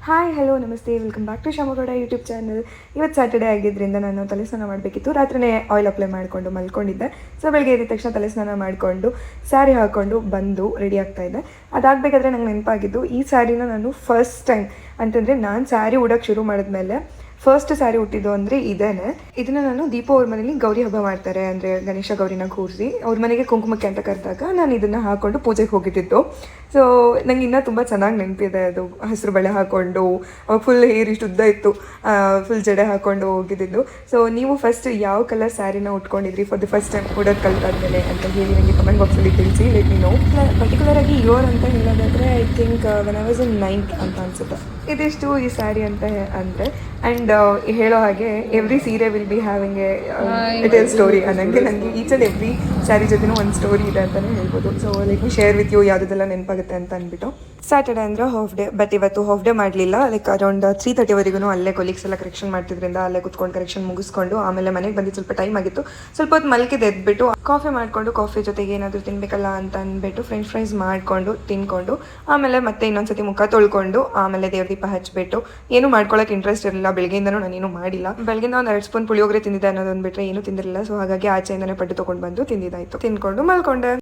Hi hello ನಮಸ್ತೆ welcome back to Shamagowda YouTube channel. ಇವತ್ತು Saturday ಆಗಿದ್ದರಿಂದ ನಾನು ತಲೆ ಸ್ನಾನ ಮಾಡಬೇಕಿತ್ತು. ರಾತ್ರಿನೇ ಆಯಿಲ್ ಅಪ್ಲೈ ಮಾಡಿಕೊಂಡು ಮಲ್ಕೊಂಡಿದ್ದೆ. ಸೊ ಬೆಳಗ್ಗೆ ಎದ್ದ ತಕ್ಷಣ ತಲೆ ಸ್ನಾನ ಮಾಡಿಕೊಂಡು ಸ್ಯಾರಿ ಹಾಕ್ಕೊಂಡು ಬಂದು ರೆಡಿ ಆಗ್ತಾಯಿದ್ದೆ. ಅದಾಗಬೇಕಾದ್ರೆ ನಂಗೆ ನೆನಪಾಗಿದ್ದು ಈ ಸ್ಯಾರಿನ ನಾನು ಫಸ್ಟ್ ಟೈಮ್ ಅಂತಂದರೆ ನಾನು ಸ್ಯಾರಿ ಉಡೋಕ್ಕೆ ಶುರು ಮಾಡಿದ್ಮೇಲೆ ಫಸ್ಟ್ ಸ್ಯಾರಿ ಉಟ್ಟಿದ್ದು ಅಂದರೆ ಇದೇನೆ. ಇದನ್ನು ನಾನು ದೀಪ ಅವ್ರ ಮನೇಲಿ ಗೌರಿ ಹಬ್ಬ ಮಾಡ್ತಾರೆ, ಅಂದರೆ ಗಣೇಶ ಗೌರಿನ ಕೂರಿಸಿ ಅವ್ರ ಮನೆಗೆ ಕುಂಕುಮಕ್ಕೆ ಅಂತ ಕರೆದಾಗ ನಾನು ಇದನ್ನು ಹಾಕ್ಕೊಂಡು ಪೂಜೆಗೆ ಹೋಗಿದ್ದಿತ್ತು. ಸೊ ನಂಗೆ ಇನ್ನೂ ತುಂಬ ಚೆನ್ನಾಗಿ ನೆನಪಿದೆ. ಅದು ಹಸಿರು ಬಳೆ ಹಾಕ್ಕೊಂಡು ಫುಲ್ ಹೇರ್ ಇಷ್ಟು ಉದ್ದ ಇತ್ತು, ಫುಲ್ ಜಡೆ ಹಾಕ್ಕೊಂಡು ಹೋಗಿದ್ದು. ಸೊ ನೀವು ಫಸ್ಟ್ ಯಾವ ಕಲರ್ ಸ್ಯಾರಿನ ಉಟ್ಕೊಂಡಿದ್ರಿ ಫಾರ್ ದಿ ಫಸ್ಟ್ ಟೈಮ್ ಉಡೋದು ಕಲ್ತಾದ್ಮೇಲೆ ಅಂತ ಹೇಳಿ ನನಗೆ ಕಮೆಂಟ್ ಬಾಕ್ಸಲ್ಲಿ ತಿಳಿಸಿ. Let me know. ಪರ್ಟಿಕ್ಯುಲರಾಗಿ ಇಯರ್ ಅಂತ ಹೇಳೋದಾದರೆ I think when I was in 9th ಅಂತ ಅನಿಸುತ್ತೆ. ಇದಿಷ್ಟು ಈ ಸ್ಯಾರಿ ಅಂತ ಅಂದರೆ. ಆ್ಯಂಡ್ ಹೇಳೋ ಹಾಗೆ ಎವ್ರಿ ಸೀರೆ will be having it is story ಅನ್ನಂಗೆ ನನಗೆ ಈಚ್ ಆ್ಯಂಡ್ ಎವ್ರಿ ಸ್ಯಾರಿ ಜೊತೆನೂ ಒಂದು ಸ್ಟೋರಿ ಇದೆ ಅಂತಲೇ ಹೇಳ್ಬೋದು. So like me share with you ಯಾವುದೆಲ್ಲ ನೆನಪಾಗುತ್ತೆ ಅಂತ ಅಂದ್ಬಿಟ್ಟು. ಸ್ಯಾಟರ್ಡೆ ಅಂದರೆ ಹಾಫ್ ಡೇ, ಬಟ್ ಇವತ್ತು ಹಾಫ್ ಡೇ ಮಾಡಲಿಲ್ಲ. ಲೈಕ್ ಅರೌಂಡ್ 3:30ವರೆಗೂ ಅಲ್ಲೇ ಕೊಲೀಗ್ಸ್ ಎಲ್ಲ ಕರೆಕ್ಷನ್ ಮಾಡ್ತಿದ್ರಿಂದ ಅಲ್ಲೇ ಕುತ್ಕೊಂಡು ಕರೆಕ್ಷನ್ ಮುಗಿಸ್ಕೊಂಡು ಆಮೇಲೆ ಮನೆಗೆ ಬಂದಿದ್ದು ಸ್ವಲ್ಪ ಟೈಮ್ ಆಗಿತ್ತು. ಸ್ವಲ್ಪ ಹೊತ್ತು ಮಲ್ಕಿದ್ದು ಎದ್ಬಿಟ್ಟು ಕಾಫಿ ಮಾಡಿಕೊಂಡು ಕಾಫಿ ಜೊತೆಗೆ ಏನಾದರೂ ತಿನ್ನಬೇಕಲ್ಲ ಅಂತ ಅಂದ್ಬಿಟ್ಟು ಫ್ರೆಂಚ್ ಫ್ರೈಸ್ ಮಾಡಿಕೊಂಡು ತಿನ್ಕೊಂಡು ಆಮೇಲೆ ಮತ್ತೆ ಇನ್ನೊಂದ್ಸತಿ ಮುಖ ತೊಳ್ಕೊಂಡು ಆಮೇಲೆ ದೇವ್ರ ದೀಪ ಹಚ್ಬಿಟ್ಟು ಏನು ಮಾಡ್ಕೊಳ್ಳೋಕೆ ಇಂಟ್ರೆಸ್ಟ್ ಇರಲಿಲ್ಲ. ಬೆಳಗ್ಗೆಯಿಂದನೂ ನಾನೇನು ಮಾಡಿಲ್ಲ. ಬೆಳಗ್ಗೆಯಿಂದ ಒಂದು 2 ಸ್ಪೂನ್ ಪುಳಿಯೋಗರೆ ತಿಂದಿದ್ದೆ ಅನ್ನೋದೊಂದು ಬಿಟ್ಟರೆ ಏನೂ ತಿಂದಿರಲಿಲ್ಲ. ಸೊ ಹಾಗಾಗಿ ಆಚೆಯಿಂದನೇ ಪಡ್ಡು ತೊಗೊಂಡು ಬಂದು ತಿಂದಿದ್ದಾಯಿತು. ತಿನ್ಕೊಂಡು ಮಲ್ಕೊಂಡೆ.